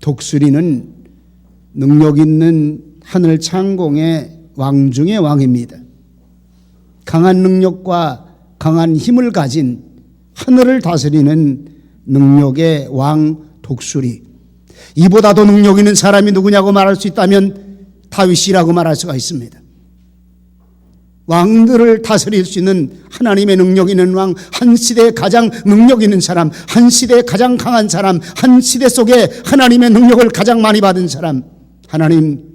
독수리는 능력 있는 하늘 창공의 왕 중의 왕입니다. 강한 능력과 강한 힘을 가진 하늘을 다스리는 능력의 왕 독수리. 이보다 더 능력 있는 사람이 누구냐고 말할 수 있다면 다윗이라고 말할 수가 있습니다. 왕들을 다스릴 수 있는 하나님의 능력 있는 왕, 한 시대에 가장 능력 있는 사람, 한 시대에 가장 강한 사람, 한 시대 속에 하나님의 능력을 가장 많이 받은 사람, 하나님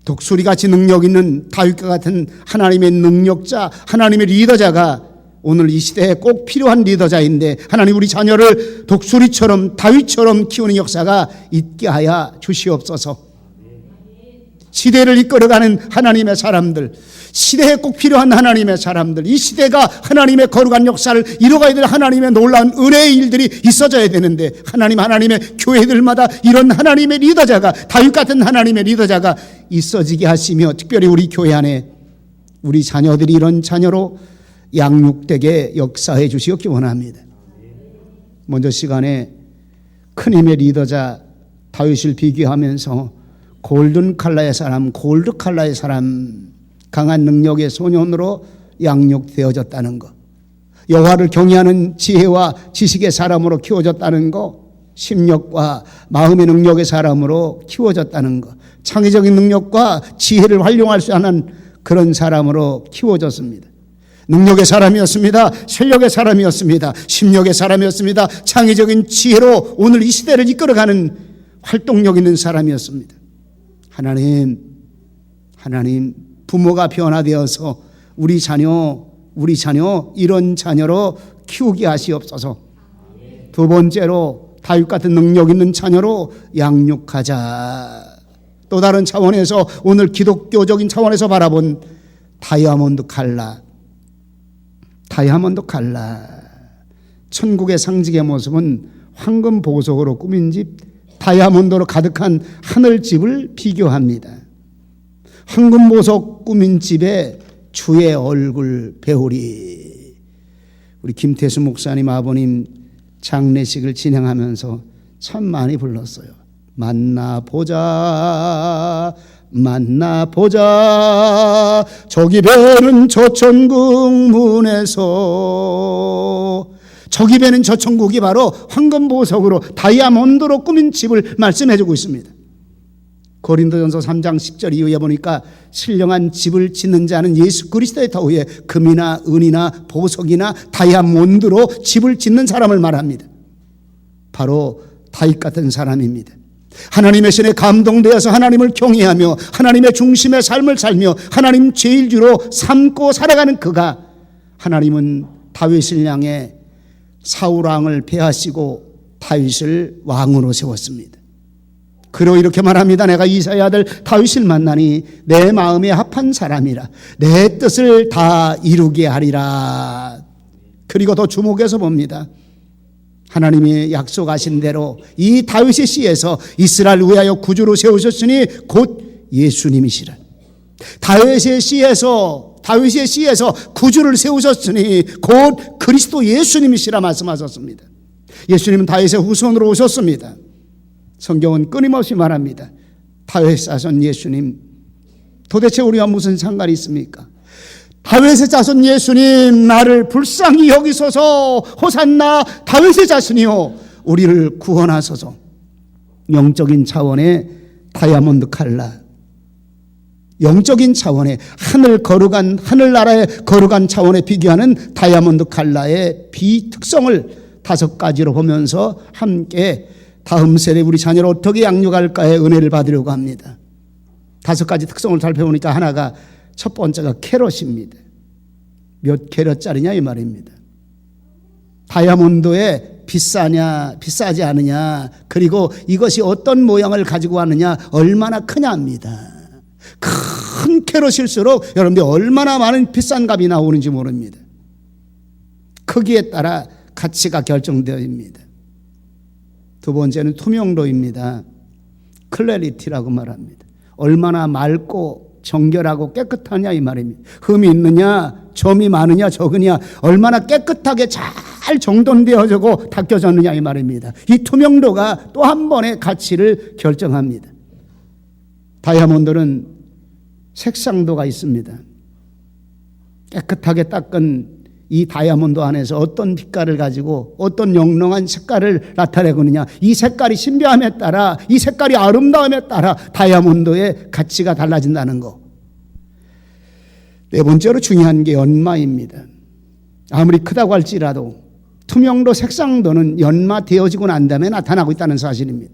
독수리같이 능력 있는 다윗과 같은 하나님의 능력자, 하나님의 리더자가 오늘 이 시대에 꼭 필요한 리더자인데 하나님 우리 자녀를 독수리처럼 다윗처럼 키우는 역사가 있게 하여 주시옵소서. 시대를 이끌어가는 하나님의 사람들, 시대에 꼭 필요한 하나님의 사람들, 이 시대가 하나님의 거룩한 역사를 이루어가야 될 하나님의 놀라운 은혜의 일들이 있어져야 되는데 하나님의 교회들마다 이런 하나님의 리더자가, 다윗 같은 하나님의 리더자가 있어지게 하시며 특별히 우리 교회 안에 우리 자녀들이 이런 자녀로 양육되게 역사해 주시옵기 원합니다. 먼저 시간에 큰 힘의 리더자 다윗을 비교하면서 골든 칼라의 사람, 골드 칼라의 사람, 강한 능력의 소년으로 양육되어졌다는 것, 여호와를 경외하는 지혜와 지식의 사람으로 키워졌다는 것, 심력과 마음의 능력의 사람으로 키워졌다는 것, 창의적인 능력과 지혜를 활용할 수 있는 그런 사람으로 키워졌습니다. 능력의 사람이었습니다. 실력의 사람이었습니다. 심력의 사람이었습니다. 창의적인 지혜로 오늘 이 시대를 이끌어가는 활동력 있는 사람이었습니다. 하나님 부모가 변화되어서 우리 자녀 이런 자녀로 키우게 하시옵소서. 두 번째로 다윗 같은 능력 있는 자녀로 양육하자. 또 다른 차원에서 오늘 기독교적인 차원에서 바라본 다이아몬드 칼라. 천국의 상징의 모습은 황금 보석으로 꾸민 집, 다이아몬드로 가득한 하늘집을 비교합니다. 황금 보석 꾸민 집에 주의 얼굴 배우리. 우리 김태수 목사님 아버님 장례식을 진행하면서 참 많이 불렀어요. 만나보자 저기 배는 저 천국 문에서. 저기 배는 저 천국이 바로 황금보석으로 다이아몬드로 꾸민 집을 말씀해 주고 있습니다. 고린도전서 3장 10절 이후에 보니까 신령한 집을 짓는 자는 예수 그리스도의 터위에 금이나 은이나 보석이나 다이아몬드로 집을 짓는 사람을 말합니다. 바로 다윗 같은 사람입니다. 하나님의 신에 감동되어서 하나님을 경외하며 하나님의 중심의 삶을 살며 하나님 제일주로 삼고 살아가는 그가, 하나님은 다윗을 향해 사울 왕을 패하시고 다윗을 왕으로 세웠습니다. 그로 이렇게 말합니다. 내가 이사의 아들 다윗을 만나니 내 마음에 합한 사람이라 내 뜻을 다 이루게 하리라. 그리고 더 주목해서 봅니다. 하나님이 약속하신 대로 이 다윗의 씨에서 이스라엘을 위하여 구주로 세우셨으니 곧 예수님이시라. 다윗의 씨에서 구주를 세우셨으니 곧 그리스도 예수님이시라 말씀하셨습니다. 예수님은 다윗의 후손으로 오셨습니다. 성경은 끊임없이 말합니다. 다윗의 자손 예수님. 도대체 우리와 무슨 상관이 있습니까? 다윗의 자손 예수님, 나를 불쌍히 여기소서. 호산나 다윗의 자손이요 우리를 구원하소서. 영적인 차원의 다이아몬드 칼라, 영적인 차원의 하늘나라의 거룩한 차원에 비교하는 다이아몬드 칼라의 비특성을 5가지로 보면서 함께 다음 세대 우리 자녀를 어떻게 양육할까의 은혜를 받으려고 합니다. 5가지 특성을 살펴보니까 하나가, 첫 번째가 캐럿입니다. 몇 캐럿짜리냐 이 말입니다. 다이아몬드에 비싸지 않으냐, 그리고 이것이 어떤 모양을 가지고 왔느냐, 얼마나 크냐입니다. 큰 캐럿일수록 여러분들 얼마나 많은 비싼 값이 나오는지 모릅니다. 크기에 따라 가치가 결정되어집니다. 두 번째는 투명도입니다. 클래리티라고 말합니다. 얼마나 맑고 정결하고 깨끗하냐 이 말입니다. 흠이 있느냐, 점이 많으냐 적으냐, 얼마나 깨끗하게 잘 잘 정돈되어지고 닦여졌느냐 이 말입니다. 이 투명도가 또 한 번의 가치를 결정합니다. 다이아몬드는 색상도가 있습니다. 깨끗하게 닦은 이 다이아몬드 안에서 어떤 빛깔을 가지고 어떤 영롱한 색깔을 나타내느냐, 이 색깔이 신비함에 따라, 이 색깔이 아름다움에 따라 다이아몬드의 가치가 달라진다는 거. 네 번째로 중요한 게 연마입니다. 아무리 크다고 할지라도 투명도, 색상도는 연마되어지고 난 다음에 나타나고 있다는 사실입니다.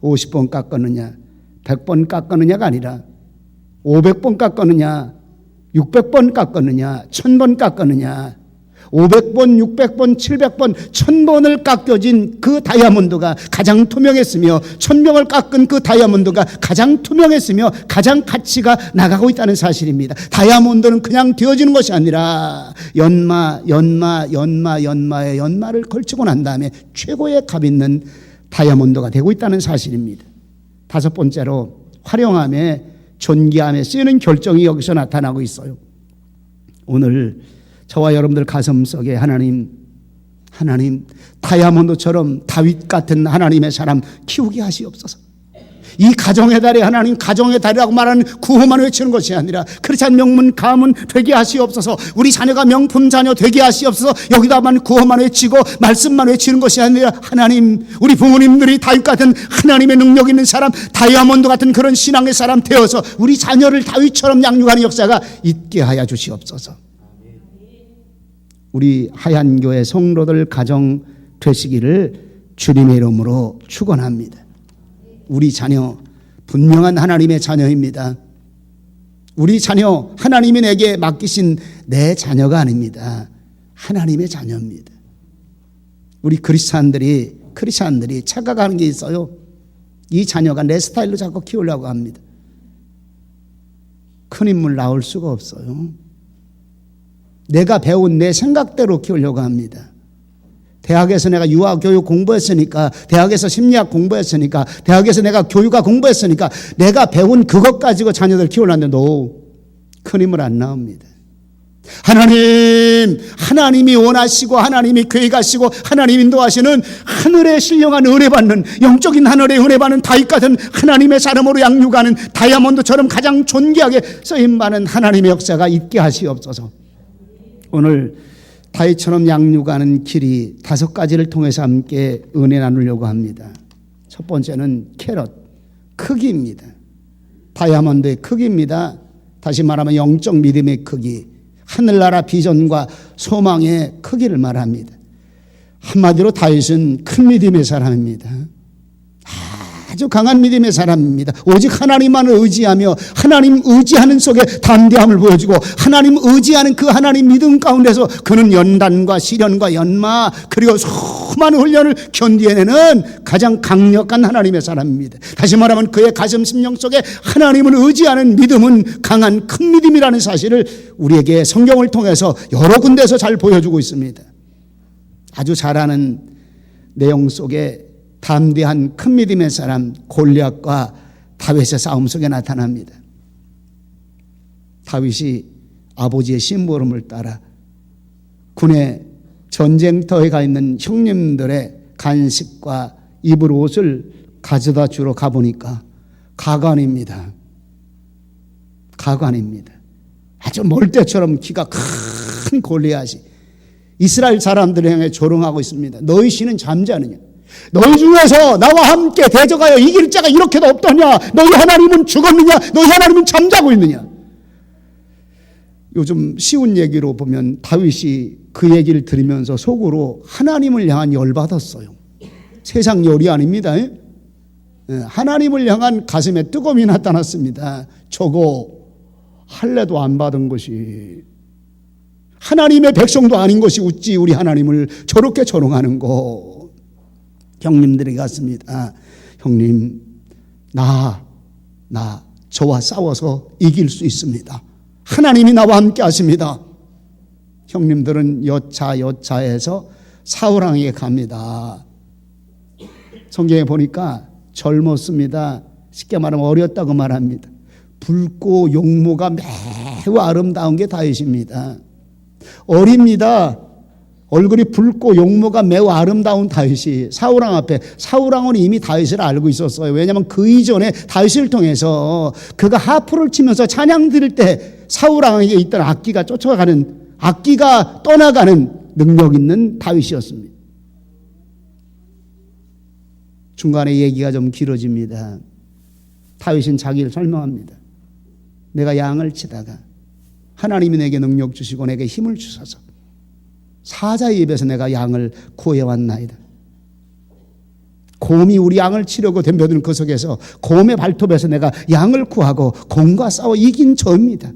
50번 깎았느냐, 100번 깎았느냐가 아니라 500번 깎았느냐, 600번 깎았느냐, 1000번 깎았느냐, 500번, 600번, 700번, 1000번을 깎여진 그 다이아몬드가 가장 투명했으며, 1000명을 깎은 그 다이아몬드가 가장 투명했으며 가장 가치가 나가고 있다는 사실입니다. 다이아몬드는 그냥 되어지는 것이 아니라 연마의 연마를 걸치고 난 다음에 최고의 값 있는 다이아몬드가 되고 있다는 사실입니다. 다섯 번째로 활용함에, 존귀함에 쓰이는 결정이 여기서 나타나고 있어요. 오늘 저와 여러분들 가슴속에 하나님 다이아몬드처럼 다윗 같은 하나님의 사람 키우게 하시옵소서. 이 가정의 달에 하나님, 가정의 달이라고 말하는 구호만 외치는 것이 아니라 그렇지 않은 명문 가문 되게 하시옵소서. 우리 자녀가 명품 자녀 되게 하시옵소서. 여기다만 구호만 외치고 말씀만 외치는 것이 아니라 하나님, 우리 부모님들이 다윗 같은 하나님의 능력 있는 사람, 다이아몬드 같은 그런 신앙의 사람 되어서 우리 자녀를 다윗처럼 양육하는 역사가 있게 하여 주시옵소서. 우리 하얀교회 성도들 가정 되시기를 주님의 이름으로 축원합니다. 우리 자녀 분명한 하나님의 자녀입니다. 우리 자녀 하나님이 내게 맡기신 내 자녀가 아닙니다. 하나님의 자녀입니다. 우리 크리스찬들이 착각하는 게 있어요. 이 자녀가 내 스타일로 자꾸 키우려고 합니다. 큰 인물 나올 수가 없어요. 내가 배운 내 생각대로 키우려고 합니다. 대학에서 내가 유아교육 공부했으니까, 대학에서 심리학 공부했으니까, 대학에서 내가 교육학 공부했으니까 내가 배운 그것 가지고 자녀들 키우려는데 큰 힘을 안 나옵니다. 하나님이 원하시고 하나님이 계획하시고 하나님 인도하시는 하늘의 신령한 은혜 받는, 영적인 하늘의 은혜 받는 다윗 같은 하나님의 사람으로 양육하는 다이아몬드처럼 가장 존귀하게 쓰임받는 하나님의 역사가 있게 하시옵소서. 오늘 다윗처럼 양육하는 길이 5가지를 통해서 함께 은혜 나누려고 합니다. 첫 번째는 캐럿, 크기입니다. 다이아몬드의 크기입니다. 다시 말하면 영적 믿음의 크기, 하늘나라 비전과 소망의 크기를 말합니다. 한마디로 다윗은 큰 믿음의 사람입니다. 아주 강한 믿음의 사람입니다. 오직 하나님만을 의지하며 하나님 의지하는 속에 담대함을 보여주고 하나님 의지하는 그 하나님 믿음 가운데서 그는 연단과 시련과 연마 그리고 수많은 훈련을 견디어내는 가장 강력한 하나님의 사람입니다. 다시 말하면 그의 가슴 심령 속에 하나님을 의지하는 믿음은 강한 큰 믿음이라는 사실을 우리에게 성경을 통해서 여러 군데에서 잘 보여주고 있습니다. 아주 잘 아는 내용 속에 담대한 큰 믿음의 사람 골리앗과 다윗의 싸움 속에 나타납니다. 다윗이 아버지의 심부름을 따라 군의 전쟁터에 가 있는 형님들의 간식과 입을 옷을 가져다 주러 가보니까 가관입니다. 아주 멀대처럼 키가 큰 골리앗이 이스라엘 사람들을 향해 조롱하고 있습니다. 너희 신은 잠자느냐? 너희 중에서 나와 함께 대적하여 이길 자가 이렇게도 없더냐? 너희 하나님은 죽었느냐? 너희 하나님은 잠자고 있느냐? 요즘 쉬운 얘기로 보면 다윗이 그 얘기를 들으면서 속으로 하나님을 향한 열받았어요. 세상 열이 아닙니다. 하나님을 향한 가슴에 뜨거움이 나타났습니다. 저거 할례도 안 받은 것이, 하나님의 백성도 아닌 것이 어찌 우리 하나님을 저렇게 조롱하는 거. 형님들이 갔습니다. 형님, 저와 싸워서 이길 수 있습니다. 하나님이 나와 함께 하십니다. 형님들은 여차해서 사울왕에게 갑니다. 성경에 보니까 젊었습니다. 쉽게 말하면 어렸다고 말합니다. 붉고 용모가 매우 아름다운 게 다윗입니다. 어립니다. 얼굴이 붉고 용모가 매우 아름다운 다윗이 사울왕 앞에, 사울왕은 이미 다윗을 알고 있었어요. 왜냐하면 그 이전에 다윗을 통해서 그가 하프를 치면서 찬양 드릴 때 사울왕에게 있던 악기가 악기가 떠나가는 능력 있는 다윗이었습니다. 중간에 얘기가 좀 길어집니다. 다윗은 자기를 설명합니다. 내가 양을 치다가 하나님이 내게 능력 주시고 내게 힘을 주셔서 사자의 입에서 내가 양을 구해왔나이다. 곰이 우리 양을 치려고 덤벼드는 그 속에서 곰의 발톱에서 내가 양을 구하고 곰과 싸워 이긴 저입니다.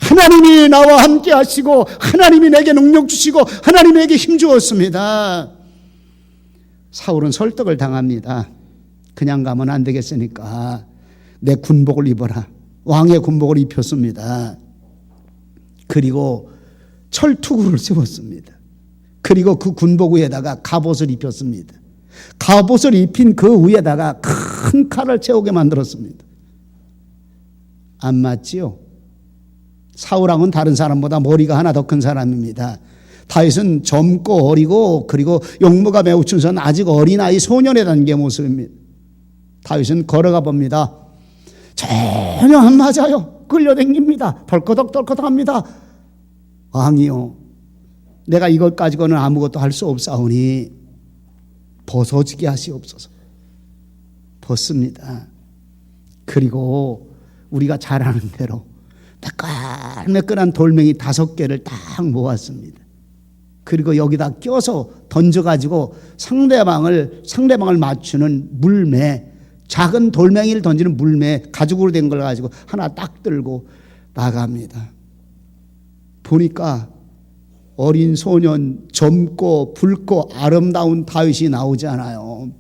하나님이 나와 함께 하시고 하나님이 내게 능력 주시고 하나님이 내게 힘 주었습니다. 사울은 설득을 당합니다. 그냥 가면 안 되겠으니까 내 군복을 입어라. 왕의 군복을 입혔습니다. 그리고 철투구를 세웠습니다. 그리고 그 군복 위에다가 갑옷을 입혔습니다. 갑옷을 입힌 그 위에다가 큰 칼을 채우게 만들었습니다. 안 맞지요? 사울왕은 다른 사람보다 머리가 하나 더 큰 사람입니다. 다윗은 젊고 어리고 그리고 용모가 매우 준수한 아직 어린아이 소년의 단계 모습입니다. 다윗은 걸어가 봅니다. 전혀 안 맞아요. 끌려다닙니다. 덜커덕덜커덕합니다. 왕이요, 내가 이것 가지고는 아무것도 할 수 없사오니 벗어지게 하시옵소서. 벗습니다. 그리고 우리가 잘 아는 대로 매끈매끈한 돌멩이 5개를 딱 모았습니다. 그리고 여기다 껴서 던져가지고 상대방을 맞추는 물매, 작은 돌멩이를 던지는 물매, 가죽으로 된 걸 가지고 하나 딱 들고 나갑니다. 보니까 어린 소년, 젊고 붉고 아름다운 다윗이 나오지 않아요.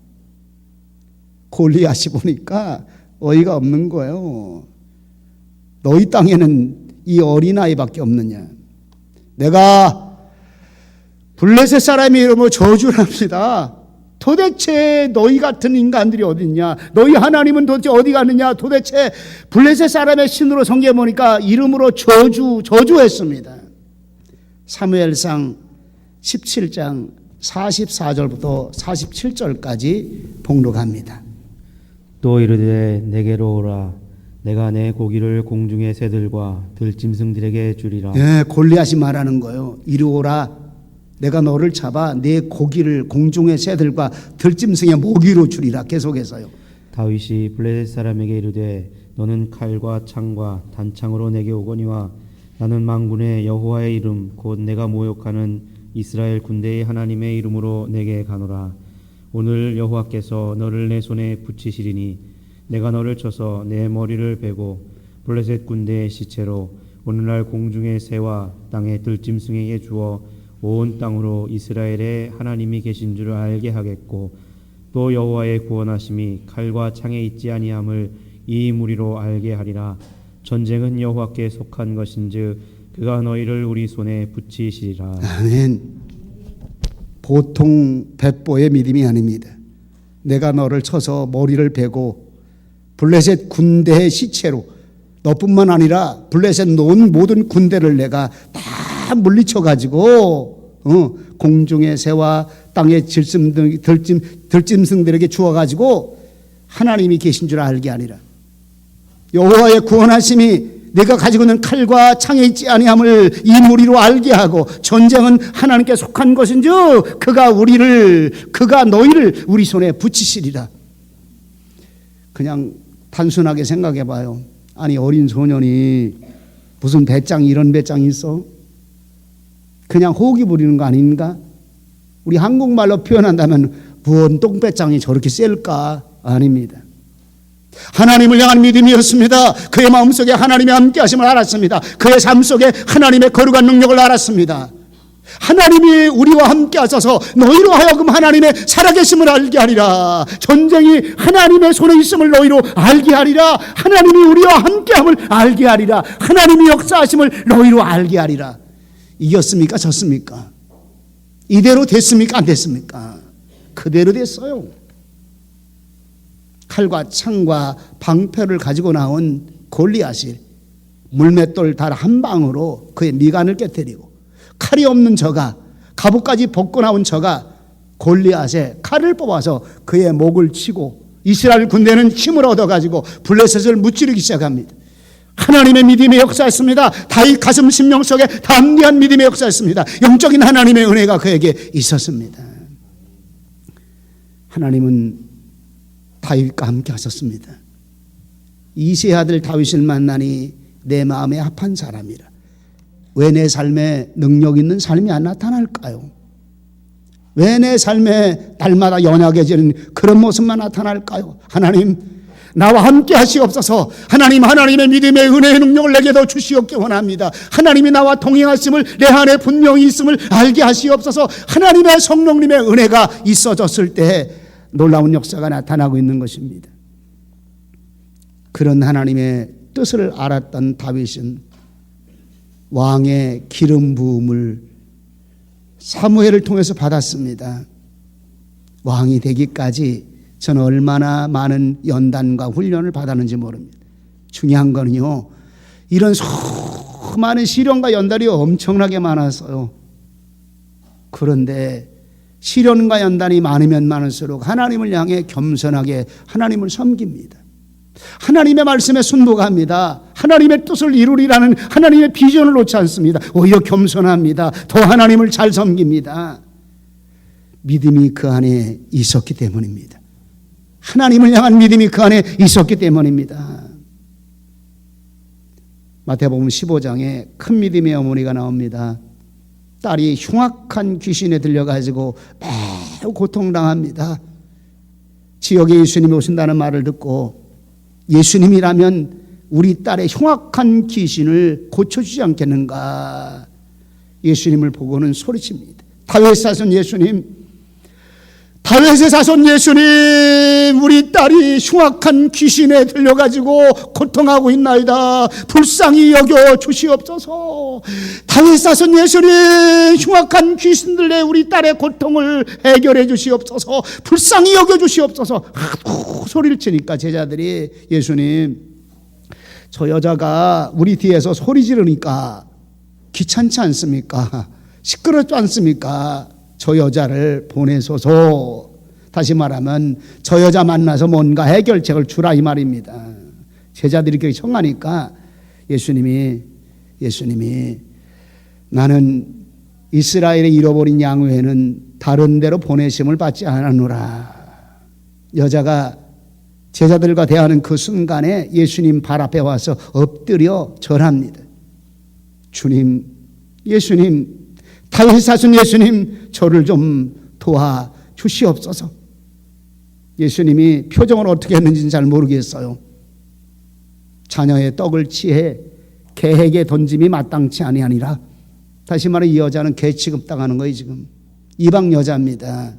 골리앗이 보니까 어이가 없는 거예요. 너희 땅에는 이 어린아이밖에 없느냐. 내가 블레셋 사람의 이름으로 저주를 합니다. 도대체 너희 같은 인간들이 어딨냐? 너희 하나님은 도대체 어디 갔느냐? 도대체 블레셋 사람의 신으로 성경에 보니까 이름으로 저주했습니다. 사무엘상 17장 44절부터 47절까지 봉독합니다. 또 이르되 내게로 오라. 내가 내 고기를 공중의 새들과 들짐승들에게 주리라. 네, 골리앗이 말하는 거예요. 이리 오라. 내가 너를 잡아 내 고기를 공중의 새들과 들짐승의 모기로 주리라. 계속해서요. 다윗이 블레셋 사람에게 이르되 너는 칼과 창과 단창으로 내게 오거니와 나는 만군의 여호와의 이름 곧 내가 모욕하는 이스라엘 군대의 하나님의 이름으로 내게 가노라. 오늘 여호와께서 너를 내 손에 붙이시리니 내가 너를 쳐서 내 머리를 베고 블레셋 군대의 시체로 오늘날 공중의 새와 땅의 들짐승에게 주어 온 땅으로 이스라엘의 하나님이 계신 줄 알게 하겠고 또 여호와의 구원하심이 칼과 창에 있지 아니함을 이 무리로 알게 하리라. 전쟁은 여호와께 속한 것인즉 그가 너희를 우리 손에 붙이시리라. 아멘. 보통 백보의 믿음이 아닙니다. 내가 너를 쳐서 머리를 베고 블레셋 군대의 시체로 너뿐만 아니라 블레셋 온 모든 군대를 내가 다 물리쳐가지고 공중의 새와 땅의 들짐승들에게 주어가지고 하나님이 계신 줄 알게 하리라. 여호와의 구원하심이 내가 가지고 있는 칼과 창에 있지 아니함을 이 무리로 알게 하고 전쟁은 하나님께 속한 것인즉 그가 너희를 우리 손에 붙이시리라. 그냥 단순하게 생각해 봐요. 아니 어린 소년이 무슨 배짱이 이런 배짱이 있어? 그냥 호기 부리는 거 아닌가? 우리 한국말로 표현한다면 무언 똥배짱이 저렇게 셀까? 아닙니다. 하나님을 향한 믿음이었습니다. 그의 마음속에 하나님의 함께 하심을 알았습니다. 그의 삶 속에 하나님의 거룩한 능력을 알았습니다. 하나님이 우리와 함께 하셔서 너희로 하여금 하나님의 살아계심을 알게 하리라. 전쟁이 하나님의 손에 있음을 너희로 알게 하리라. 하나님이 우리와 함께함을 알게 하리라. 하나님이 역사하심을 너희로 알게 하리라. 이겼습니까? 졌습니까? 이대로 됐습니까? 안 됐습니까? 그대로 됐어요. 칼과 창과 방패를 가지고 나온 골리앗이 물맷돌 달 한 방으로 그의 미간을 깨뜨리고 칼이 없는 저가 갑옷까지 벗고 나온 저가 골리앗의 칼을 뽑아서 그의 목을 치고 이스라엘 군대는 힘을 얻어가지고 블레셋을 무찌르기 시작합니다. 하나님의 믿음의 역사였습니다. 다윗 가슴 심령 속에 담대한 믿음의 역사였습니다. 영적인 하나님의 은혜가 그에게 있었습니다. 하나님은 다윗과 함께 하셨습니다. 이세의 아들 다윗을 만나니 내 마음에 합한 사람이라. 왜 내 삶에 능력 있는 삶이 안 나타날까요? 왜 내 삶에 날마다 연약해지는 그런 모습만 나타날까요? 하나님, 나와 함께 하시옵소서. 하나님, 하나님의 믿음의 은혜의 능력을 내게도 주시옵기 원합니다. 하나님이 나와 동행하심을 내 안에 분명히 있음을 알게 하시옵소서. 하나님의 성령님의 은혜가 있어졌을 때 놀라운 역사가 나타나고 있는 것입니다. 그런 하나님의 뜻을 알았던 다윗은 왕의 기름 부음을 사무엘을 통해서 받았습니다. 왕이 되기까지 저는 얼마나 많은 연단과 훈련을 받았는지 모릅니다. 중요한 거는요, 이런 수많은 시련과 연단이 엄청나게 많았어요. 그런데 시련과 연단이 많으면 많을수록 하나님을 향해 겸손하게 하나님을 섬깁니다. 하나님의 말씀에 순복합니다. 하나님의 뜻을 이루리라는 하나님의 비전을 놓지 않습니다. 오히려 겸손합니다. 더 하나님을 잘 섬깁니다. 믿음이 그 안에 있었기 때문입니다. 하나님을 향한 믿음이 그 안에 있었기 때문입니다. 마태복음 15장에 큰 믿음의 어머니가 나옵니다. 딸이 흉악한 귀신에 들려가지고 매우 고통당합니다. 지역에 예수님이 오신다는 말을 듣고 예수님이라면 우리 딸의 흉악한 귀신을 고쳐주지 않겠는가. 예수님을 보고는 소리칩니다. 다윗의 자손 예수님, 다윗의 자손 예수님, 우리 딸이 흉악한 귀신에 들려가지고 고통하고 있나이다. 불쌍히 여겨 주시옵소서. 다윗의 자손 예수님, 흉악한 귀신들 내 우리 딸의 고통을 해결해 주시옵소서. 불쌍히 여겨 주시옵소서. 소리를 치니까 제자들이, 예수님, 저 여자가 우리 뒤에서 소리 지르니까 귀찮지 않습니까? 시끄럽지 않습니까? 저 여자를 보내소서. 다시 말하면 저 여자 만나서 뭔가 해결책을 주라 이 말입니다. 제자들이 그렇게 청하니까 예수님이 나는 이스라엘의 잃어버린 양 외에는 다른 데로 보내심을 받지 않았노라. 여자가 제자들과 대하는 그 순간에 예수님 발 앞에 와서 엎드려 절합니다. 주님, 예수님, 다윗의 자손 예수님, 저를 좀 도와 주시옵소서. 예수님이 표정을 어떻게 했는지는 잘 모르겠어요. 자녀의 떡을 취해 개에게 던짐이 마땅치 아니하니라. 다시 말해 이 여자는 개 취급당하는 거예요. 지금 이방 여자입니다.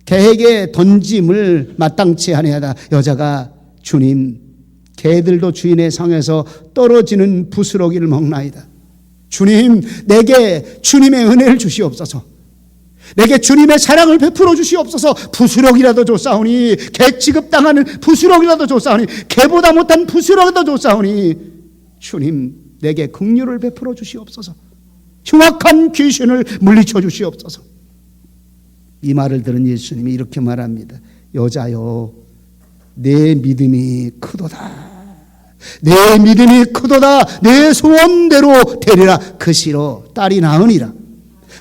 개에게 던짐을 마땅치 아니하다. 여자가 주님, 개들도 주인의 상에서 떨어지는 부스러기를 먹나이다. 주님, 내게 주님의 은혜를 주시옵소서. 내게 주님의 사랑을 베풀어 주시옵소서. 부스러기라도 줬사오니, 개 취급당하는 부스러기라도 줬사오니, 개보다 못한 부스러기라도 줬사오니, 주님, 내게 긍휼을 베풀어 주시옵소서. 흉악한 귀신을 물리쳐 주시옵소서. 이 말을 들은 예수님이 이렇게 말합니다. 여자여, 내 믿음이 크도다. 내 믿음이 크도다. 내 소원대로 되리라. 그 시로 딸이 나으니라.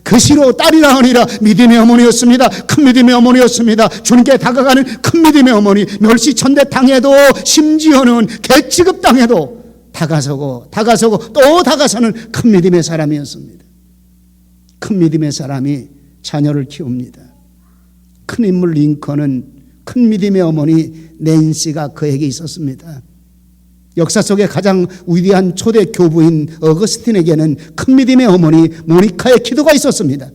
그 시로 딸이 나으니라. 믿음의 어머니였습니다. 큰 믿음의 어머니였습니다. 주님께 다가가는 큰 믿음의 어머니. 멸시천대 당해도, 심지어는 개 취급 당해도 다가서고 또 다가서는 큰 믿음의 사람이었습니다. 큰 믿음의 사람이 자녀를 키웁니다. 큰 인물 링컨은 큰 믿음의 어머니 낸시가 그에게 있었습니다. 역사 속에 가장 위대한 초대 교부인 어거스틴에게는 큰 믿음의 어머니 모니카의 기도가 있었습니다.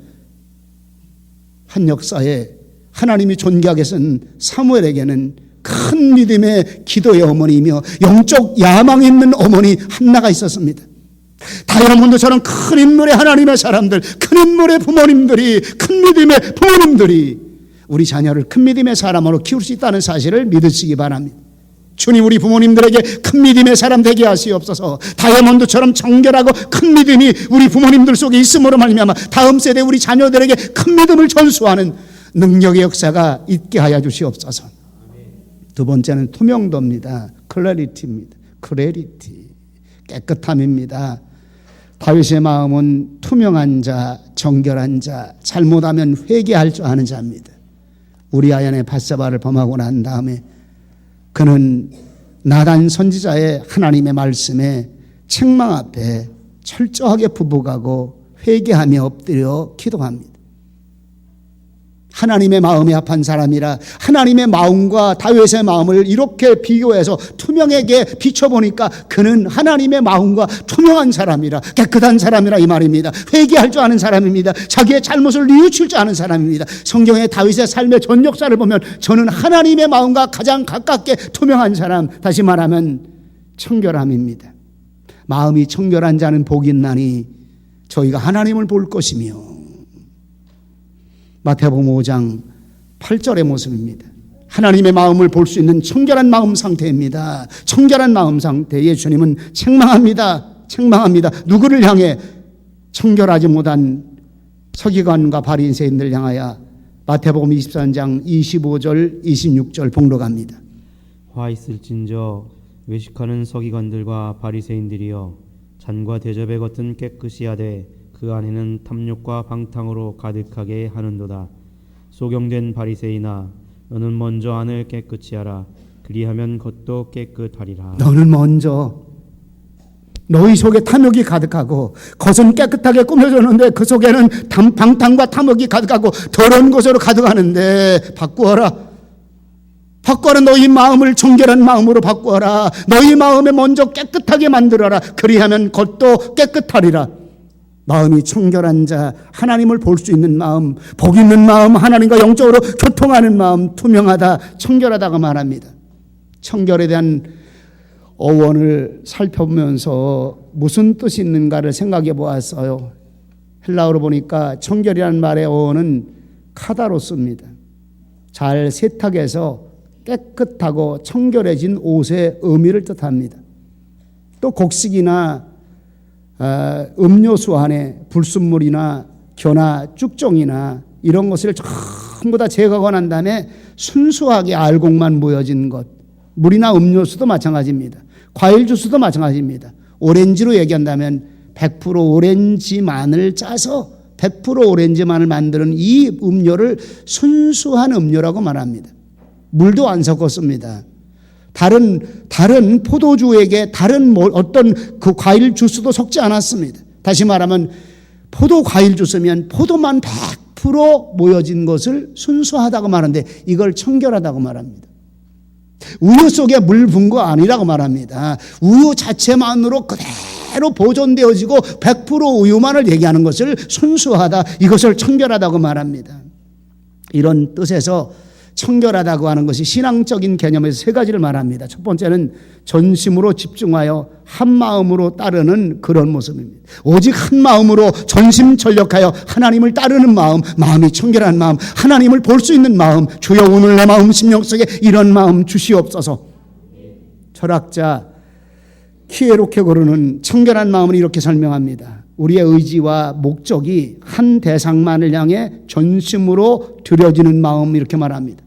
한 역사에 하나님이 존귀하게 쓴 사무엘에게는 큰 믿음의 기도의 어머니이며 영적 야망 있는 어머니 한나가 있었습니다. 다 여러분도 저는 큰 인물의 하나님의 사람들, 큰 인물의 부모님들이, 큰 믿음의 부모님들이 우리 자녀를 큰 믿음의 사람으로 키울 수 있다는 사실을 믿으시기 바랍니다. 주님 우리 부모님들에게 큰 믿음의 사람 되게 하시옵소서. 다이아몬드처럼 정결하고 큰 믿음이 우리 부모님들 속에 있음으로 말미암아 다음 세대 우리 자녀들에게 큰 믿음을 전수하는 능력의 역사가 있게 하여 주시옵소서. 두 번째는 투명도입니다. 클래리티입니다. 클래리티, 깨끗함입니다. 다윗의 마음은 투명한 자, 정결한 자, 잘못하면 회개할 줄 아는 자입니다. 우리아 안에 밧세바를 범하고 난 다음에 그는 나단 선지자의 하나님의 말씀에 책망 앞에 철저하게 부복하고 회개하며 엎드려 기도합니다. 하나님의 마음이 합한 사람이라 하나님의 마음과 다윗의 마음을 이렇게 비교해서 투명하게 비춰보니까 그는 하나님의 마음과 투명한 사람이라 깨끗한 사람이라 이 말입니다. 회개할 줄 아는 사람입니다. 자기의 잘못을 뉘우칠 줄 아는 사람입니다. 성경의 다윗의 삶의 전 역사를 보면 저는 하나님의 마음과 가장 가깝게 투명한 사람, 다시 말하면 청결함입니다. 마음이 청결한 자는 복이 있나니 저희가 하나님을 볼 것이며, 마태복음 5장 8절의 모습입니다. 하나님의 마음을 볼 수 있는 청결한 마음 상태입니다. 청결한 마음 상태에 주님은 책망합니다. 누구를 향해? 청결하지 못한 서기관과 바리새인들 향하여 마태복음 23장 25절 26절 봉독합니다. 화 있을진저 외식하는 서기관들과 바리새인들이여, 잔과 대접의 겉은 깨끗이 하되 그 안에는 탐욕과 방탕으로 가득하게 하는도다. 소경된 바리새인아, 너는 먼저 안을 깨끗이 하라. 그리하면 겉도 깨끗하리라. 너는 먼저, 너희 속에 탐욕이 가득하고 겉은 깨끗하게 꾸며졌는데 그 속에는 방탕과 탐욕이 가득하고 더러운 것으로 가득하는데 바꾸어라. 너희 마음을 정결한 마음으로 바꾸어라. 너희 마음에 먼저 깨끗하게 만들어라. 그리하면 겉도 깨끗하리라. 마음이 청결한 자, 하나님을 볼 수 있는 마음, 복 있는 마음, 하나님과 영적으로 교통하는 마음, 투명하다, 청결하다고 말합니다. 청결에 대한 어원을 살펴보면서 무슨 뜻이 있는가를 생각해 보았어요. 헬라어로 보니까 청결이라는 말의 어원은 카다로스입니다. 잘 세탁해서 깨끗하고 청결해진 옷의 의미를 뜻합니다. 또 곡식이나 음료수 안에 불순물이나 겨나 쭉종이나 이런 것을 전부 다 제거하고 난 다음에 순수하게 알곡만 모여진 것, 물이나 음료수도 마찬가지입니다. 과일 주스도 마찬가지입니다. 오렌지로 얘기한다면 100% 오렌지만을 짜서 100% 오렌지만을 만드는 이 음료를 순수한 음료라고 말합니다. 물도 안 섞었습니다. 다른 포도주에게 다른 어떤 그 과일 주스도 섞지 않았습니다. 다시 말하면 포도 과일 주스면 포도만 100% 모여진 것을 순수하다고 말하는데 이걸 청결하다고 말합니다. 우유 속에 물 분 거 아니라고 말합니다. 우유 자체만으로 그대로 보존되어지고 100% 우유만을 얘기하는 것을 순수하다, 이것을 청결하다고 말합니다. 이런 뜻에서 청결하다고 하는 것이 신앙적인 개념에서 세 가지를 말합니다. 첫 번째는 전심으로 집중하여 한 마음으로 따르는 그런 모습입니다. 오직 한 마음으로 전심전력하여 하나님을 따르는 마음, 마음이 청결한 마음, 하나님을 볼 수 있는 마음, 주여 오늘 내 마음 심령 속에 이런 마음 주시옵소서. 철학자 키에로케고르는 청결한 마음을 이렇게 설명합니다. 우리의 의지와 목적이 한 대상만을 향해 전심으로 들여지는 마음, 이렇게 말합니다.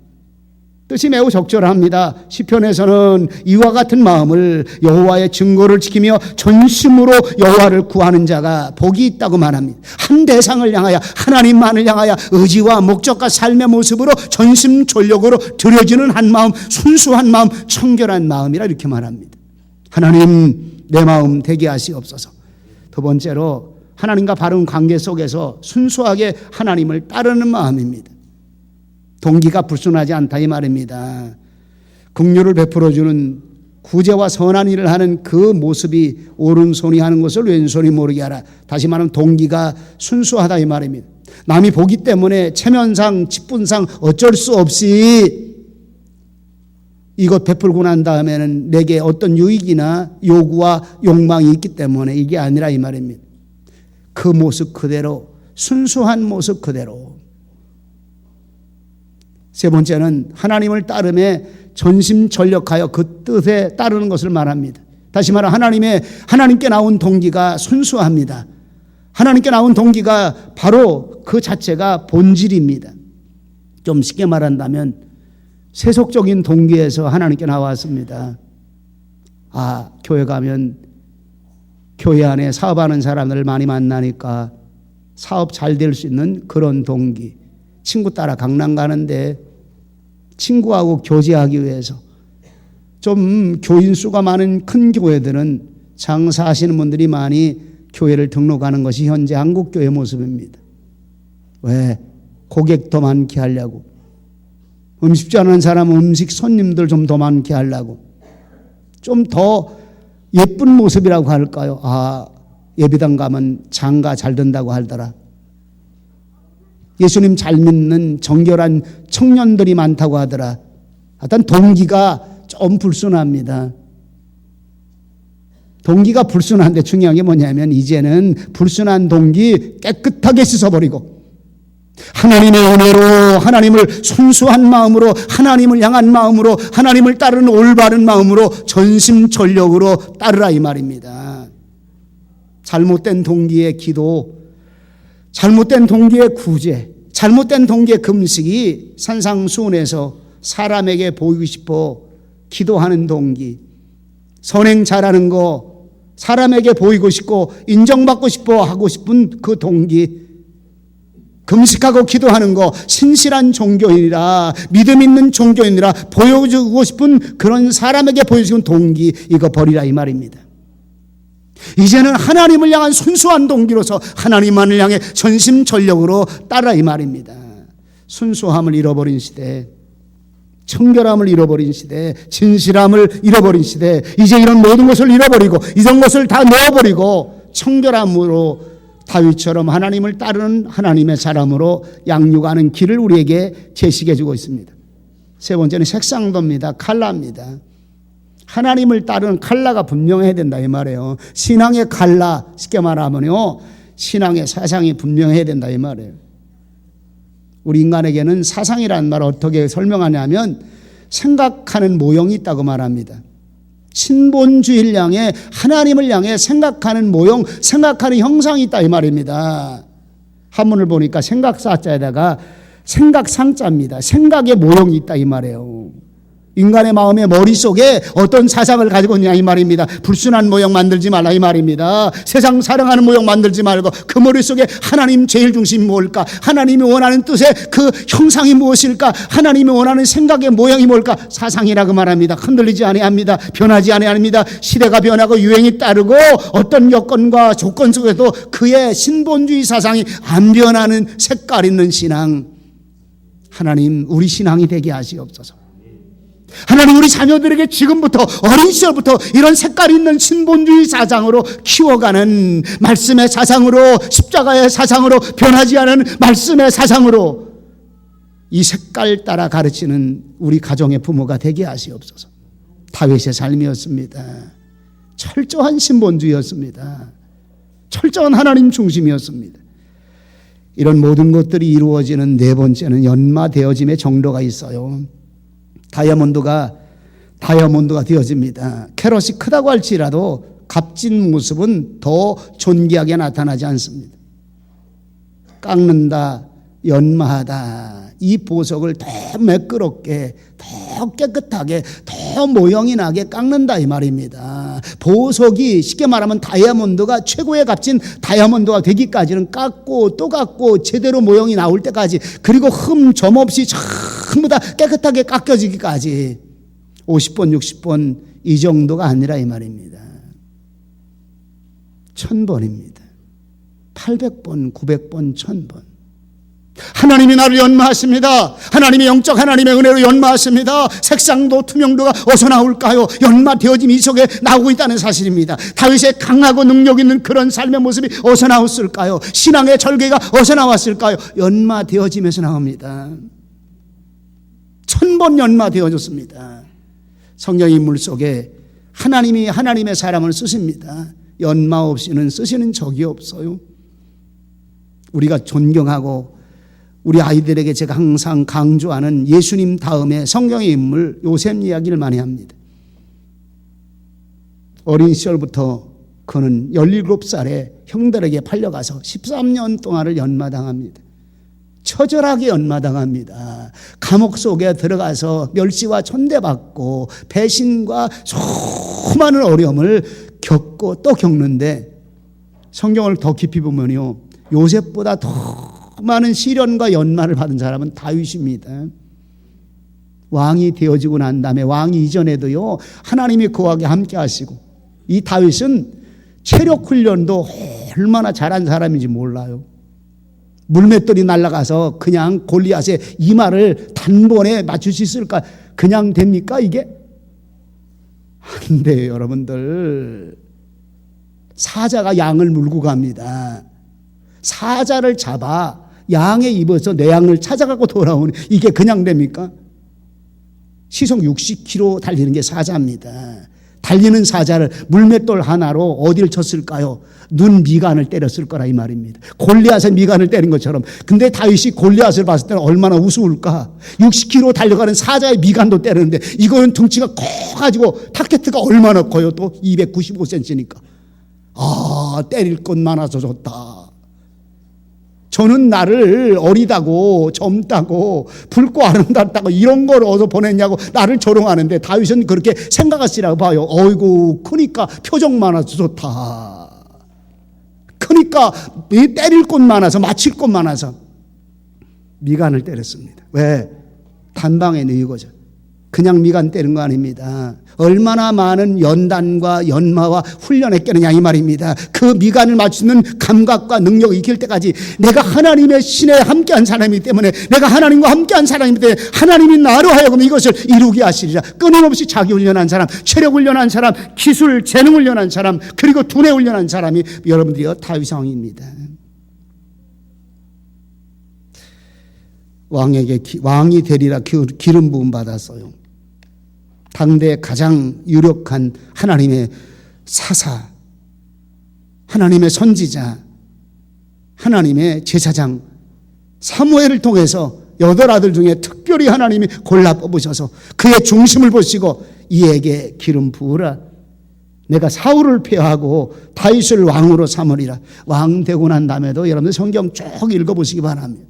뜻이 매우 적절합니다. 시편에서는 이와 같은 마음을 여호와의 증거를 지키며 전심으로 여호와를 구하는 자가 복이 있다고 말합니다. 한 대상을 향하여, 하나님만을 향하여 의지와 목적과 삶의 모습으로 전심전력으로 들여지는 한 마음, 순수한 마음, 청결한 마음이라 이렇게 말합니다. 하나님 내 마음 되게 하시옵소서. 두 번째로 하나님과 바른 관계 속에서 순수하게 하나님을 따르는 마음입니다. 동기가 불순하지 않다 이 말입니다. 긍휼을 베풀어주는 구제와 선한 일을 하는 그 모습이 오른손이 하는 것을 왼손이 모르게 하라. 다시 말하면 동기가 순수하다 이 말입니다. 남이 보기 때문에 체면상 직분상 어쩔 수 없이 이것 베풀고 난 다음에는 내게 어떤 유익이나 요구와 욕망이 있기 때문에 이게 아니라 이 말입니다. 그 모습 그대로, 순수한 모습 그대로. 세 번째는 하나님을 따름에 전심전력하여 그 뜻에 따르는 것을 말합니다. 다시 말해 하나님께 나온 동기가 순수합니다. 하나님께 나온 동기가 바로 그 자체가 본질입니다. 좀 쉽게 말한다면 세속적인 동기에서 하나님께 나왔습니다. 교회 가면 교회 안에 사업하는 사람들을 많이 만나니까 사업 잘 될 수 있는 그런 동기. 친구 따라 강남 가는데 친구하고 교제하기 위해서 좀 교인 수가 많은 큰 교회들은 장사하시는 분들이 많이 교회를 등록하는 것이 현재 한국교회 모습입니다. 왜? 고객 더 많게 하려고. 음식 좋아하는 사람은 음식 손님들 좀 더 많게 하려고. 좀 더 예쁜 모습이라고 할까요? 예배당 가면 장가 잘 된다고 하더라. 예수님 잘 믿는 정결한 청년들이 많다고 하더라. 하여튼 동기가 좀 불순합니다. 동기가 불순한데 중요한 게 뭐냐면 이제는 불순한 동기 깨끗하게 씻어버리고 하나님의 은혜로 하나님을 순수한 마음으로 하나님을 향한 마음으로 하나님을 따르는 올바른 마음으로 전심전력으로 따르라 이 말입니다. 잘못된 동기의 기도, 잘못된 동기의 구제, 잘못된 동기의 금식이 산상수훈에서 사람에게 보이고 싶어 기도하는 동기, 선행 잘하는 거 사람에게 보이고 싶고 인정받고 싶어 하고 싶은 그 동기, 금식하고 기도하는 거 신실한 종교인이라 믿음 있는 종교인이라 보여주고 싶은 그런 사람에게 보여주는 동기, 이거 버리라 이 말입니다. 이제는 하나님을 향한 순수한 동기로서 하나님만을 향해 전심전력으로 따라 이 말입니다. 순수함을 잃어버린 시대, 청결함을 잃어버린 시대, 진실함을 잃어버린 시대, 이제 이런 모든 것을 잃어버리고 이런 것을 다 넣어버리고 청결함으로 다윗처럼 하나님을 따르는 하나님의 사람으로 양육하는 길을 우리에게 제시해 주고 있습니다. 세 번째는 색상도입니다. 칼라입니다. 하나님을 따르는 칼라가 분명해야 된다 이 말이에요. 신앙의 칼라, 쉽게 말하면요, 신앙의 사상이 분명해야 된다 이 말이에요. 우리 인간에게는 사상이라는 말을 어떻게 설명하냐면 생각하는 모형이 있다고 말합니다. 신본주의를 향해 하나님을 향해 생각하는 모형, 생각하는 형상이 있다 이 말입니다. 한문을 보니까 생각사자에다가 생각상자입니다. 생각의 모형이 있다 이 말이에요. 인간의 마음의 머릿속에 어떤 사상을 가지고 있냐 이 말입니다. 불순한 모형 만들지 말라 이 말입니다. 세상 사랑하는 모형 만들지 말고 그 머릿속에 하나님 제일 중심이 뭘까? 하나님이 원하는 뜻의 그 형상이 무엇일까? 하나님이 원하는 생각의 모양이 뭘까? 사상이라고 말합니다. 흔들리지 아니합니다. 변하지 아니합니다. 시대가 변하고 유행이 따르고 어떤 여건과 조건 속에도 그의 신본주의 사상이 안 변하는 색깔 있는 신앙, 하나님 우리 신앙이 되게 하시옵소서. 하나님 우리 자녀들에게 지금부터 어린 시절부터 이런 색깔 있는 신본주의 사상으로 키워가는 말씀의 사상으로, 십자가의 사상으로, 변하지 않은 말씀의 사상으로 이 색깔 따라 가르치는 우리 가정의 부모가 되게 하시옵소서. 다윗의 삶이었습니다. 철저한 신본주의였습니다. 철저한 하나님 중심이었습니다. 이런 모든 것들이 이루어지는 네 번째는 연마되어짐의 정도가 있어요. 다이아몬드가 되어집니다. 캐럿이 크다고 할지라도 값진 모습은 더 존귀하게 나타나지 않습니다. 깎는다, 연마하다, 이 보석을 더 매끄럽게, 더 깨끗하게, 더 모형이 나게 깎는다 이 말입니다. 보석이 쉽게 말하면 다이아몬드가 최고의 값진 다이아몬드가 되기까지는 깎고 또 깎고 제대로 모형이 나올 때까지, 그리고 점 없이 전부 다 깨끗하게 깎여지기까지 50번 60번 이 정도가 아니라 이 말입니다. 1000번입니다. 800번 900번 1000번. 하나님이 나를 연마하십니다. 하나님의 영적 하나님의 은혜로 연마하십니다. 색상도 투명도가 어디서 나올까요? 연마되어짐이 이 속에 나오고 있다는 사실입니다. 다윗의 강하고 능력 있는 그런 삶의 모습이 어디서 나왔을까요? 신앙의 절개가 어디서 나왔을까요? 연마되어짐에서 나옵니다. 1000번 연마되어졌습니다. 성경 인물 속에 하나님이 하나님의 사람을 쓰십니다. 연마 없이는 쓰시는 적이 없어요. 우리가 존경하고 우리 아이들에게 제가 항상 강조하는 예수님 다음에 성경의 인물 요셉 이야기를 많이 합니다. 어린 시절부터 그는 17살에 형들에게 팔려가서 13년 동안을 연마당합니다. 처절하게 연마당합니다. 감옥 속에 들어가서 멸시와 천대받고 배신과 수많은 어려움을 겪고 또 겪는데 성경을 더 깊이 보면요, 요셉보다 더 많은 시련과 연마를 받은 사람은 다윗입니다. 왕이 되어지고 난 다음에 왕이 이전에도요, 하나님이 그와 함께 하시고, 이 다윗은 체력 훈련도 얼마나 잘한 사람인지 몰라요. 물맷돌이 날아가서 그냥 골리앗의 이마를 단번에 맞출 수 있을까? 그냥 됩니까 이게? 안 돼요, 여러분들. 사자가 양을 물고 갑니다. 사자를 잡아 양에 입어서 내 양을 찾아가고 돌아오는, 이게 그냥 됩니까? 시속 60km 달리는 게 사자입니다. 달리는 사자를 물맷돌 하나로 어디를 쳤을까요? 눈 미간을 때렸을 거라 이 말입니다. 골리앗의 미간을 때린 것처럼. 근데 다윗이 골리앗을 봤을 때는 얼마나 우스울까? 60km 달려가는 사자의 미간도 때리는데 이거는 등치가 커가지고 타켓트가 얼마나 커요? 또 295cm니까. 아, 때릴 것 많아서 좋다. 저는 나를 어리다고 젊다고 붉고 아름답다고 이런 걸 어디서 보냈냐고 나를 조롱하는데 다윗은 그렇게 생각하시라고 봐요. 어이구, 크니까 표정 많아서 좋다. 크니까 때릴 곳 많아서 맞힐 곳 많아서 미간을 때렸습니다. 왜? 단방에 누이고자. 그냥 미간 때린 거 아닙니다. 얼마나 많은 연단과 연마와 훈련했겠느냐 이 말입니다. 그 미간을 맞추는 감각과 능력이 익힐 때까지 내가 하나님의 신에 함께한 사람이기 때문에, 내가 하나님과 함께한 사람이기 때문에 하나님이 나로 하여금 이것을 이루게 하시리라. 끊임없이 자기 훈련한 사람, 체력 훈련한 사람, 기술, 재능 훈련한 사람, 그리고 두뇌 훈련한 사람이 여러분들이요 다윗 왕입니다. 왕이 되리라 기름 부음 받았어요. 당대 가장 유력한 하나님의 사사, 하나님의 선지자, 하나님의 제사장 사무엘을 통해서 8아들 중에 특별히 하나님이 골라 뽑으셔서 그의 중심을 보시고 이에게 기름 부으라. 내가 사울을 폐하고 다윗을 왕으로 삼으리라. 왕 되고 난 다음에도 여러분들 성경 쭉 읽어보시기 바랍니다.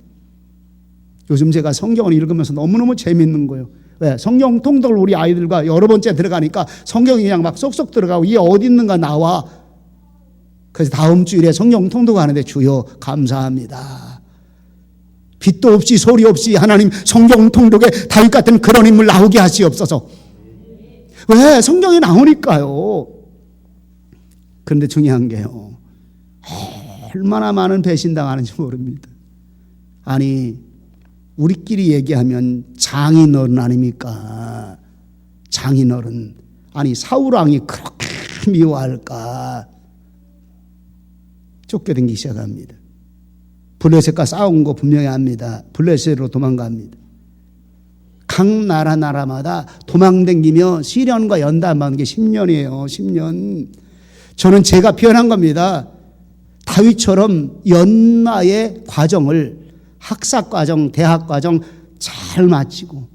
요즘 제가 성경을 읽으면서 너무너무 재밌는 거예요. 왜? 성경 통독을 우리 아이들과 여러 번째 들어가니까 성경이 그냥 막 쏙쏙 들어가고 이게 어디 있는가 나와. 그래서 다음 주일에 성경 통독하는데 주여 감사합니다. 빛도 없이 소리 없이 하나님 성경 통독에 다윗 같은 그런 인물 나오게 하시옵소서. 왜? 성경에 나오니까요. 그런데 중요한 게요, 얼마나 많은 배신당하는지 모릅니다. 아니, 우리끼리 얘기하면 장인어른 아닙니까? 장인어른. 아니, 사울왕이 그렇게 미워할까? 쫓겨다니기 시작합니다. 블레셋과 싸운 거 분명히 압니다. 블레셋으로 도망갑니다. 각 나라마다 도망다니며 시련과 연단받는 게 10년이에요. 10년. 저는 제가 표현한 겁니다. 다윗처럼 연마의 과정을 학사과정, 대학과정 잘 마치고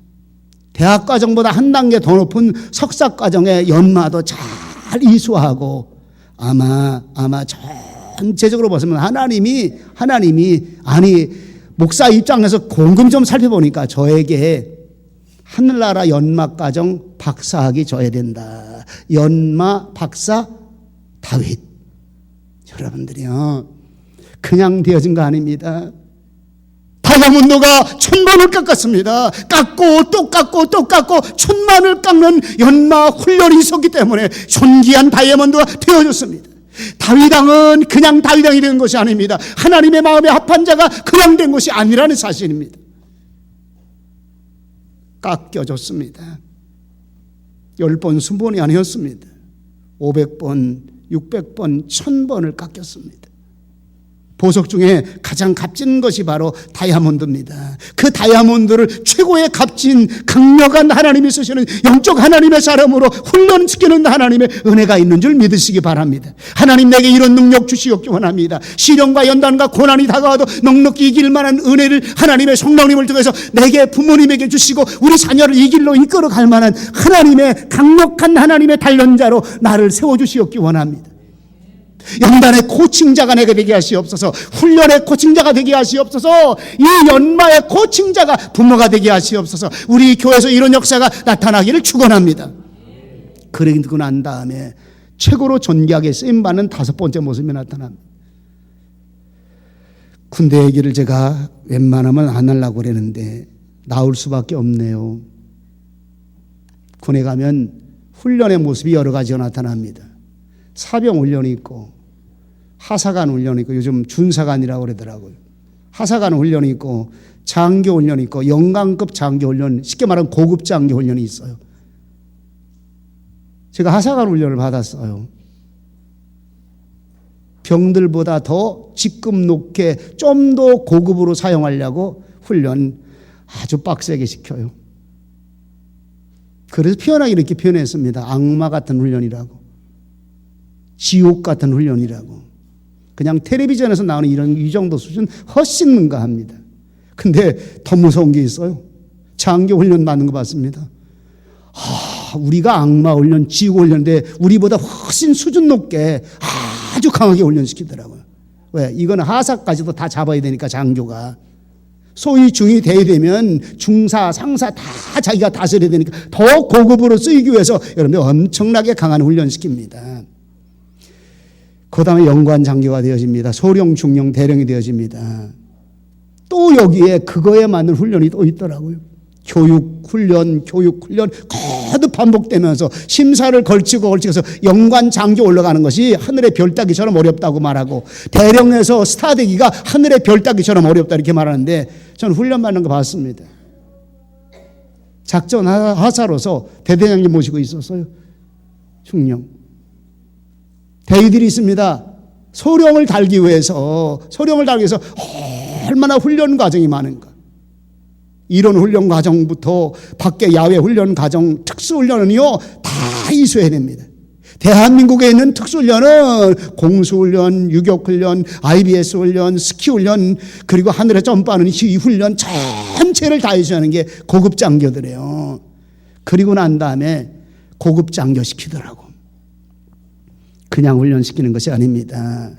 대학과정보다 한 단계 더 높은 석사과정의 연마도 잘 이수하고 아마 전체적으로 보시면 하나님이 아니 목사 입장에서 곰곰이 좀 살펴보니까 저에게 하늘나라 연마과정 박사학위 줘야 된다. 연마 박사 다윗. 여러분들이요, 그냥 되어진 거 아닙니다. 다이아몬드가 1000번을 깎았습니다. 깎고 또 깎고 또 깎고 1000만을 깎는 연마 훈련이 있었기 때문에 존귀한 다이아몬드가 되어졌습니다. 다윗왕은 그냥 다윗왕이 된 것이 아닙니다. 하나님의 마음에 합한 자가 그냥 된 것이 아니라는 사실입니다. 깎여졌습니다. 10번, 20번이 아니었습니다. 500번, 600번, 1000번을 깎였습니다. 보석 중에 가장 값진 것이 바로 다이아몬드입니다. 그 다이아몬드를 최고의 값진 강력한 하나님이 쓰시는 영적 하나님의 사람으로 훈련시키는 하나님의 은혜가 있는 줄 믿으시기 바랍니다. 하나님 내게 이런 능력 주시옵기 원합니다. 시련과 연단과 고난이 다가와도 넉넉히 이길 만한 은혜를 하나님의 성령님을 통해서 내게 부모님에게 주시고 우리 자녀를 이 길로 이끌어 갈 만한 하나님의 강력한 하나님의 단련자로 나를 세워주시옵기 원합니다. 연단의 코칭자가 내게 되게 하시옵소서. 훈련의 코칭자가 되게 하시옵소서. 이 연마의 코칭자가 부모가 되게 하시옵소서. 우리 교회에서 이런 역사가 나타나기를 축원합니다. 그러고 난 다음에 최고로 존귀하게 쓰임받는 5번째 모습이 나타납니다. 군대 얘기를 제가 웬만하면 안 하려고 그랬는데 나올 수밖에 없네요. 군에 가면 훈련의 모습이 여러 가지가 나타납니다. 사병 훈련이 있고 하사관 훈련이 있고 요즘 준사관이라고 그러더라고요. 하사관 훈련이 있고 장교 훈련이 있고 영광급 장교 훈련, 쉽게 말하면 고급 장교 훈련이 있어요. 제가 하사관 훈련을 받았어요. 병들보다 더 직급 높게 좀 더 고급으로 사용하려고 훈련 아주 빡세게 시켜요. 그래서 표현하기 이렇게 표현했습니다. 악마 같은 훈련이라고. 지옥 같은 훈련이라고. 그냥 텔레비전에서 나오는 이 정도 수준 훨씬 능가합니다. 근데 더 무서운 게 있어요. 장교 훈련 받는 거 봤습니다. 우리가 악마 훈련, 지옥 훈련인데 우리보다 훨씬 수준 높게 아주 강하게 훈련시키더라고요. 왜? 이건 하사까지도 다 잡아야 되니까 장교가. 소위 중이 돼야 되면 중사, 상사 다 자기가 다스려야 되니까 더 고급으로 쓰이기 위해서 여러분들 엄청나게 강한 훈련시킵니다. 그 다음에 연관 장교가 되어집니다. 소령, 중령, 대령이 되어집니다. 또 여기에 그거에 맞는 훈련이 또 있더라고요. 교육 훈련 거듭 반복되면서 심사를 걸치고서 연관 장교 올라가는 것이 하늘의 별 따기처럼 어렵다고 말하고 대령에서 스타 되기가 하늘의 별 따기처럼 어렵다 이렇게 말하는데 저는 훈련 받는 거 봤습니다. 작전 하사로서 대대장님 모시고 있었어요. 중령. 대위들이 있습니다. 소령을 달기 위해서 얼마나 훈련 과정이 많은가. 이론 훈련 과정부터 밖에 야외 훈련 과정, 특수훈련은요 다 이수해야 됩니다. 대한민국에 있는 특수훈련은 공수훈련, 유격훈련, IBS 훈련, 스키훈련 그리고 하늘에 점프하는 이 훈련 전체를 다 이수하는 게 고급 장교들이에요. 그리고 난 다음에 고급 장교 시키더라고. 그냥 훈련시키는 것이 아닙니다.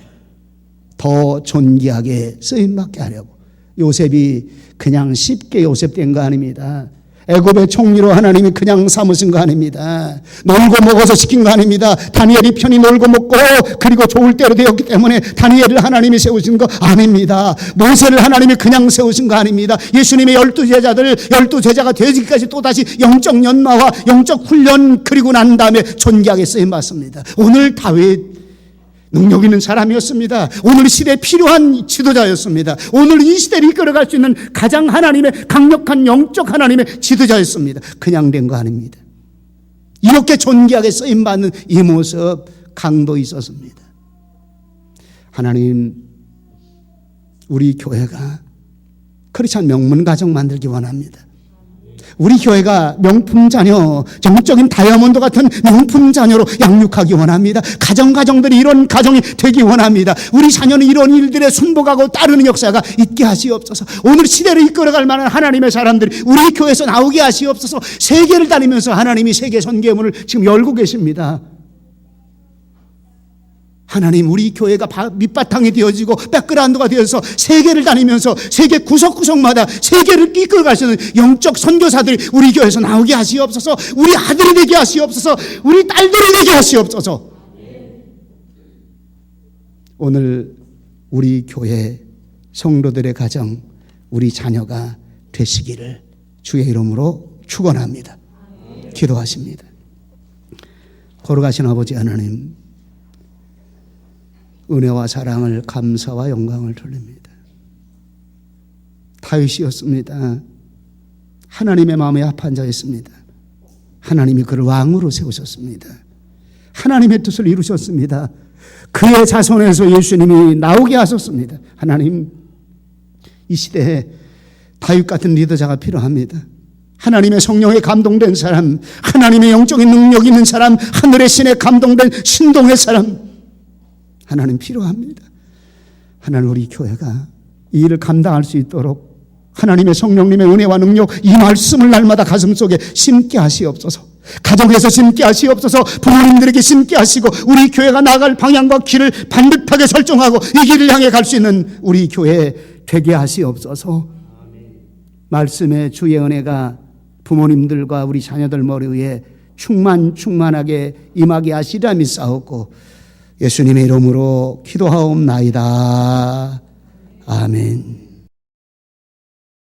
더 존귀하게 쓰임받게 하려고. 요셉이 그냥 쉽게 요셉된 거 아닙니다. 애굽의 총리로 하나님이 그냥 삼으신 거 아닙니다. 놀고 먹어서 시킨 거 아닙니다. 다니엘이 편히 놀고 먹고 그리고 좋을 대로 되었기 때문에 다니엘을 하나님이 세우신 거 아닙니다. 모세를 하나님이 그냥 세우신 거 아닙니다. 예수님의 12제자들 12제자가 되기까지 또다시 영적 연마와 영적 훈련 그리고 난 다음에 존귀하게 쓰임받습니다. 오늘 다윗 능력 있는 사람이었습니다. 오늘 시대에 필요한 지도자였습니다. 오늘 이 시대를 이끌어갈 수 있는 가장 하나님의 강력한 영적 하나님의 지도자였습니다. 그냥 된 거 아닙니다. 이렇게 존귀하게 쓰임받는 이 모습 강도 있었습니다. 하나님 우리 교회가 크리스찬 명문 가정 만들기 원합니다. 우리 교회가 명품 자녀, 영적인 다이아몬드 같은 명품 자녀로 양육하기 원합니다. 가정들이 이런 가정이 되기 원합니다. 우리 자녀는 이런 일들에 순복하고 따르는 역사가 있게 하시옵소서. 오늘 시대를 이끌어갈 만한 하나님의 사람들이 우리 교회에서 나오게 하시옵소서. 세계를 다니면서 하나님이 세계 선교문을 지금 열고 계십니다. 하나님 우리 교회가 밑바탕이 되어지고 백그라운드가 되어서 세계를 다니면서 세계 구석구석마다 세계를 이끌어 가시는 영적 선교사들이 우리 교회에서 나오게 하시옵소서. 우리 아들이 되게 하시옵소서. 우리 딸들이 되게 하시옵소서. 오늘 우리 교회 성도들의 가정 우리 자녀가 되시기를 주의 이름으로 축원합니다. 기도하십니다. 거룩하신 아버지 하나님 은혜와 사랑을 감사와 영광을 돌립니다. 다윗이었습니다. 하나님의 마음에 합한 자였습니다. 하나님이 그를 왕으로 세우셨습니다. 하나님의 뜻을 이루셨습니다. 그의 자손에서 예수님이 나오게 하셨습니다. 하나님, 이 시대에 다윗 같은 리더자가 필요합니다. 하나님의 성령에 감동된 사람, 하나님의 영적인 능력 있는 사람, 하늘의 신에 감동된 신동의 사람, 하나님 필요합니다. 하나님, 우리 교회가 이 일을 감당할 수 있도록 하나님의 성령님의 은혜와 능력, 이 말씀을 날마다 가슴속에 심게 하시옵소서. 가정에서 심게 하시옵소서. 부모님들에게 심게 하시고 우리 교회가 나아갈 방향과 길을 반듯하게 설정하고 이 길을 향해 갈 수 있는 우리 교회 되게 하시옵소서. 말씀의 주의 은혜가 부모님들과 우리 자녀들 머리 위에 충만하게 임하게 하시리라 믿사옵고 예수님의 이름으로 기도하옵나이다. 아멘.